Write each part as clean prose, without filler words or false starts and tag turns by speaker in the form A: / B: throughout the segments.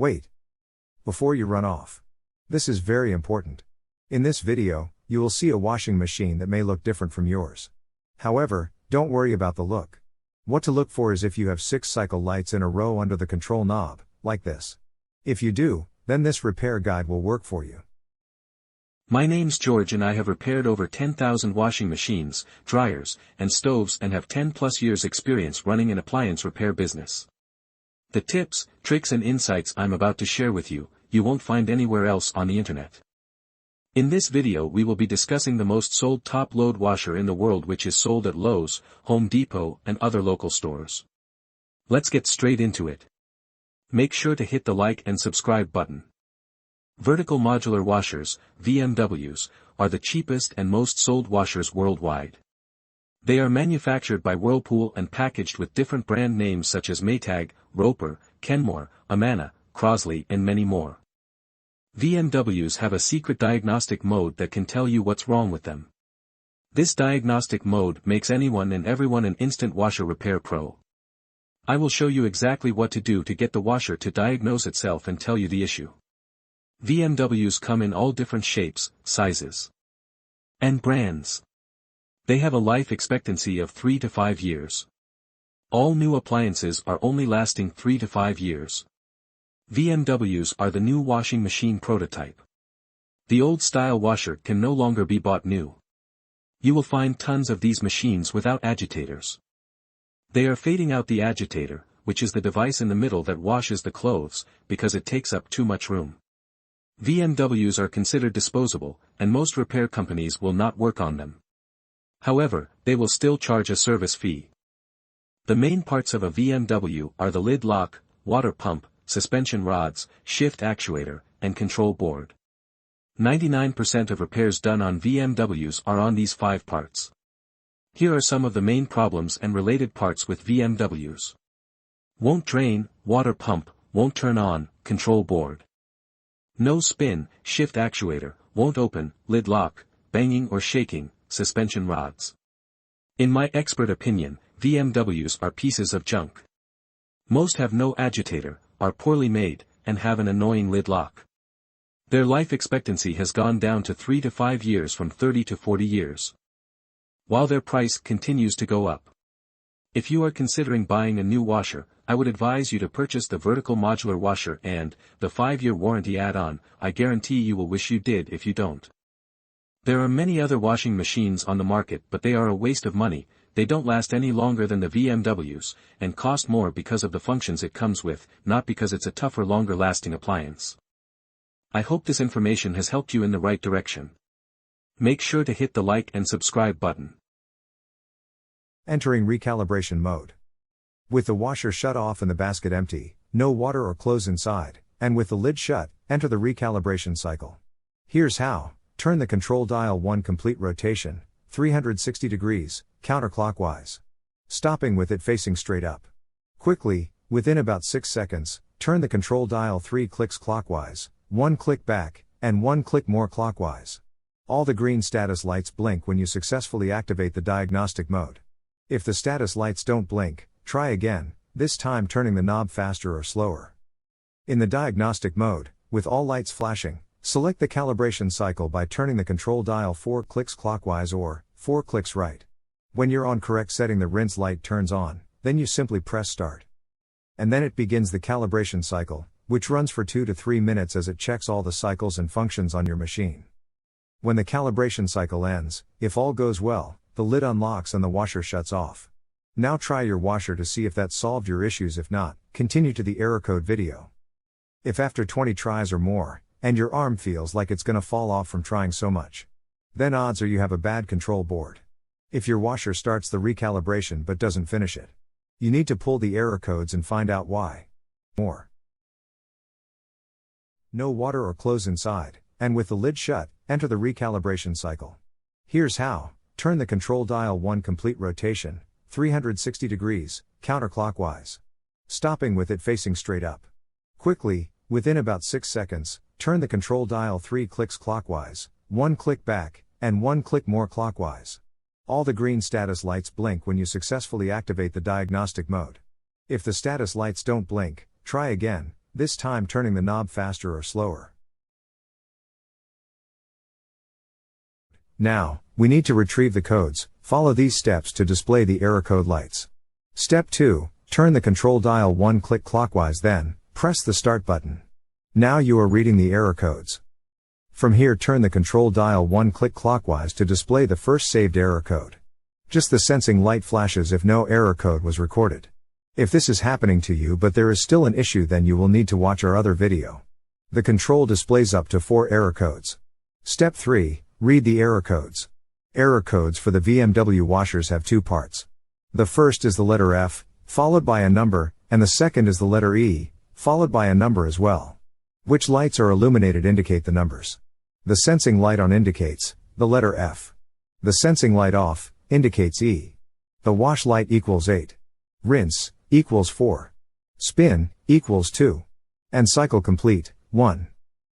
A: Wait. Before you run off. This is very important. In this video, you will see a washing machine that may look different from yours. However, don't worry about the look. What to look for is if you have 6 cycle lights in a row under the control knob, like this. If you do, then this repair guide will work for you.
B: My name's George and I have repaired over 10,000 washing machines, dryers, and stoves and have 10+ years experience running an appliance repair business. The tips, tricks and insights I'm about to share with you, you won't find anywhere else on the internet. In this video we will be discussing the most sold top-load washer in the world, which is sold at Lowe's, Home Depot and other local stores. Let's get straight into it. Make sure to hit the like and subscribe button. Vertical modular washers, VMWs, are the cheapest and most sold washers worldwide. They are manufactured by Whirlpool and packaged with different brand names such as Maytag, Roper, Kenmore, Amana, Crosley and many more. VMWs have a secret diagnostic mode that can tell you what's wrong with them. This diagnostic mode makes anyone and everyone an instant washer repair pro. I will show you exactly what to do to get the washer to diagnose itself and tell you the issue. VMWs come in all different shapes, sizes, and brands. They have a life expectancy of 3 to 5 years. All new appliances are only lasting 3 to 5 years. VMWs are the new washing machine prototype. The old-style washer can no longer be bought new. You will find tons of these machines without agitators. They are fading out the agitator, which is the device in the middle that washes the clothes, because it takes up too much room. VMWs are considered disposable, and most repair companies will not work on them. However, they will still charge a service fee. The main parts of a VMW are the lid lock, water pump, suspension rods, shift actuator, and control board. 99% of repairs done on VMWs are on these 5 parts. Here are some of the main problems and related parts with VMWs. Won't drain, water pump, won't turn on, control board. No spin, shift actuator, won't open, lid lock, banging or shaking, suspension rods. In my expert opinion, VMWs are pieces of junk. Most have no agitator, are poorly made, and have an annoying lid lock. Their life expectancy has gone down to 3 to 5 years from 30 to 40 years. While their price continues to go up. If you are considering buying a new washer, I would advise you to purchase the vertical modular washer and the 5-year warranty add-on. I guarantee you will wish you did if you don't. There are many other washing machines on the market, but they are a waste of money. They don't last any longer than the VMWs, and cost more because of the functions it comes with, not because it's a tougher, longer-lasting appliance. I hope this information has helped you in the right direction. Make sure to hit the like and subscribe button.
A: Entering recalibration mode. With the washer shut off and the basket empty, no water or clothes inside, and with the lid shut, enter the recalibration cycle. Here's how. Turn the control dial 1 complete rotation, 360 degrees, counterclockwise. Stopping with it facing straight up. Quickly, within about 6 seconds, turn the control dial 3 clicks clockwise, 1 click back, and 1 click more clockwise. All the green status lights blink when you successfully activate the diagnostic mode. If the status lights don't blink, try again, this time turning the knob faster or slower. In the diagnostic mode, with all lights flashing, select the calibration cycle by turning the control dial 4 clicks clockwise or 4 clicks right. When you're on correct setting, the rinse light turns on, then you simply press start. And then it begins the calibration cycle, which runs for 2 to 3 minutes as it checks all the cycles and functions on your machine. When the calibration cycle ends, if all goes well, the lid unlocks and the washer shuts off. Now try your washer to see if that solved your issues. If not, continue to the error code video. If after 20 tries or more, and your arm feels like it's gonna fall off from trying so much, then odds are you have a bad control board. If your washer starts the recalibration but doesn't finish it, you need to pull the error codes and find out why. More. No water or clothes inside, and with the lid shut, enter the recalibration cycle. Here's how. Turn the control dial 1 complete rotation, 360 degrees, counterclockwise. Stopping with it facing straight up. Quickly, within about 6 seconds, turn the control dial 3 clicks clockwise, 1 click back, and 1 click more clockwise. All the green status lights blink when you successfully activate the diagnostic mode. If the status lights don't blink, try again, this time turning the knob faster or slower. Now, we need to retrieve the codes. Follow these steps to display the error code lights. Step 2, turn the control dial one click clockwise, then press the start button. Now you are reading the error codes. From here, turn the control dial one click clockwise to display the first saved error code. Just the sensing light flashes if no error code was recorded. If this is happening to you but there is still an issue, then you will need to watch our other video. The control displays up to 4 error codes. Step 3, read the error codes. Error codes for the VMW washers have 2 parts. The first is the letter F, followed by a number, and the second is the letter E, followed by a number as well. Which lights are illuminated indicate the numbers. The sensing light on indicates the letter F. The sensing light off indicates E. The wash light equals 8. Rinse equals 4. Spin equals 2. And cycle complete 1.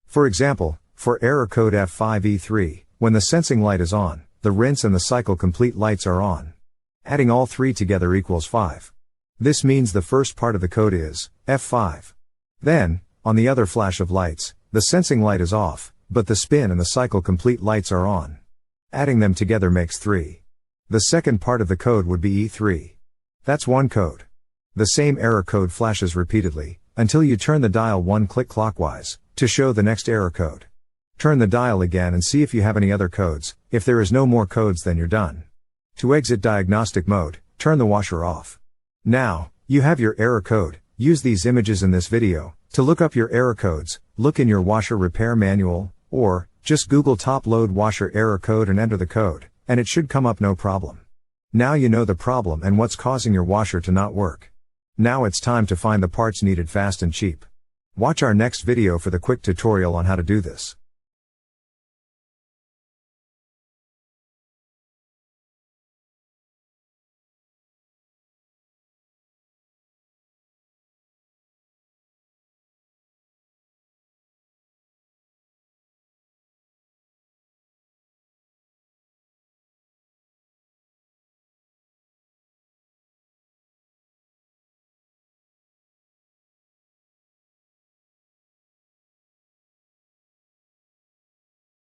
A: For example, for error code F5E3, when the sensing light is on, the rinse and the cycle complete lights are on. Adding all 3 together equals 5. This means the first part of the code is F5. Then, on the other flash of lights, the sensing light is off, but the spin and the cycle complete lights are on. Adding them together makes 3. The second part of the code would be E3. That's one code. The same error code flashes repeatedly, until you turn the dial one click clockwise, to show the next error code. Turn the dial again and see if you have any other codes. If there is no more codes, then you're done. To exit diagnostic mode, turn the washer off. Now, you have your error code. Use these images in this video to look up your error codes. Look in your washer repair manual, or just Google top load washer error code and enter the code, and it should come up no problem. Now you know the problem and what's causing your washer to not work. Now it's time to find the parts needed fast and cheap. Watch our next video for the quick tutorial on how to do this.